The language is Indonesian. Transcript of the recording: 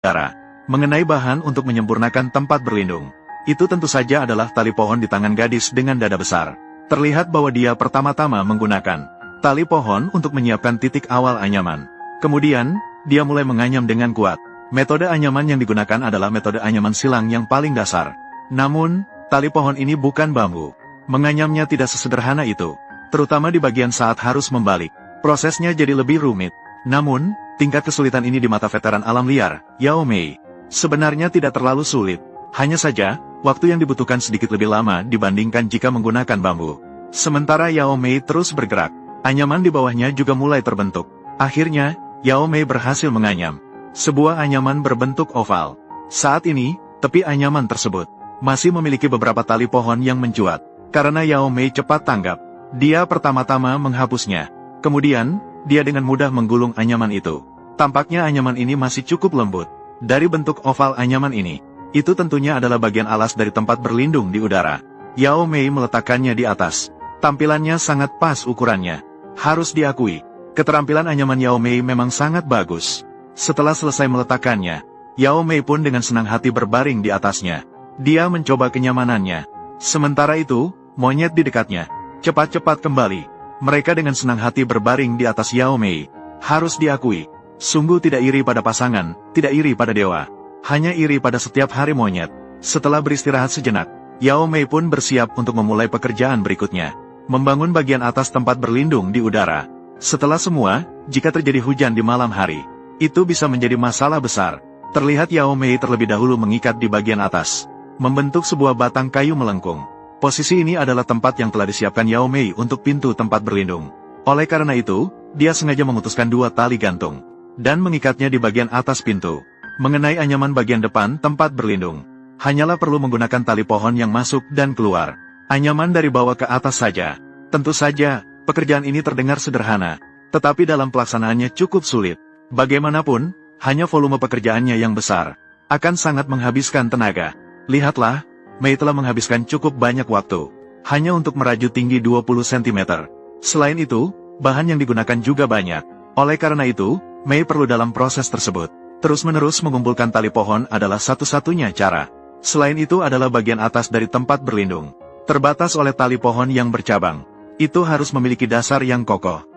udara. Mengenai bahan untuk menyempurnakan tempat berlindung. Itu tentu saja adalah tali pohon di tangan gadis dengan dada besar. Terlihat bahwa dia pertama-tama menggunakan tali pohon untuk menyiapkan titik awal anyaman. Kemudian, dia mulai menganyam dengan kuat. Metode anyaman yang digunakan adalah metode anyaman silang yang paling dasar. Namun, tali pohon ini bukan bambu. Menganyamnya tidak sesederhana itu. Terutama di bagian saat harus membalik. Prosesnya jadi lebih rumit. Namun, tingkat kesulitan ini di mata veteran alam liar, Yao Mei, sebenarnya tidak terlalu sulit. Hanya saja, waktu yang dibutuhkan sedikit lebih lama dibandingkan jika menggunakan bambu. Sementara Yao Mei terus bergerak, anyaman di bawahnya juga mulai terbentuk. Akhirnya, Yao Mei berhasil menganyam sebuah anyaman berbentuk oval. Saat ini, tepi anyaman tersebut masih memiliki beberapa tali pohon yang mencuat. Karena Yao Mei cepat tanggap, dia pertama-tama menghapusnya. Kemudian, dia dengan mudah menggulung anyaman itu. Tampaknya anyaman ini masih cukup lembut. Dari bentuk oval anyaman ini, itu tentunya adalah bagian alas dari tempat berlindung di udara. Yao Mei meletakkannya di atas. Tampilannya sangat pas ukurannya. Harus diakui, keterampilan anyaman Yao Mei memang sangat bagus. Setelah selesai meletakkannya, Yao Mei pun dengan senang hati berbaring di atasnya. Dia mencoba kenyamanannya. Sementara itu, monyet di dekatnya cepat-cepat kembali. Mereka dengan senang hati berbaring di atas Yao Mei. Harus diakui, sungguh tidak iri pada pasangan, tidak iri pada dewa. Hanya iri pada setiap hari monyet. Setelah beristirahat sejenak, Yao Mei pun bersiap untuk memulai pekerjaan berikutnya. Membangun bagian atas tempat berlindung di udara. Setelah semua, jika terjadi hujan di malam hari, itu bisa menjadi masalah besar. Terlihat Yao Mei terlebih dahulu mengikat di bagian atas, membentuk sebuah batang kayu melengkung. Posisi ini adalah tempat yang telah disiapkan Yao Mei untuk pintu tempat berlindung. Oleh karena itu, dia sengaja memutuskan dua tali gantung dan mengikatnya di bagian atas pintu. Mengenai anyaman bagian depan tempat berlindung, hanyalah perlu menggunakan tali pohon yang masuk dan keluar. Anyaman dari bawah ke atas saja. Tentu saja, pekerjaan ini terdengar sederhana, tetapi dalam pelaksanaannya cukup sulit. Bagaimanapun, hanya volume pekerjaannya yang besar akan sangat menghabiskan tenaga. Lihatlah, Mei telah menghabiskan cukup banyak waktu hanya untuk merajut tinggi 20 cm. Selain itu, bahan yang digunakan juga banyak. Oleh karena itu, Mei perlu dalam proses tersebut. Terus-menerus mengumpulkan tali pohon adalah satu-satunya cara. Selain itu adalah bagian atas dari tempat berlindung. Terbatas oleh tali pohon yang bercabang. Itu harus memiliki dasar yang kokoh.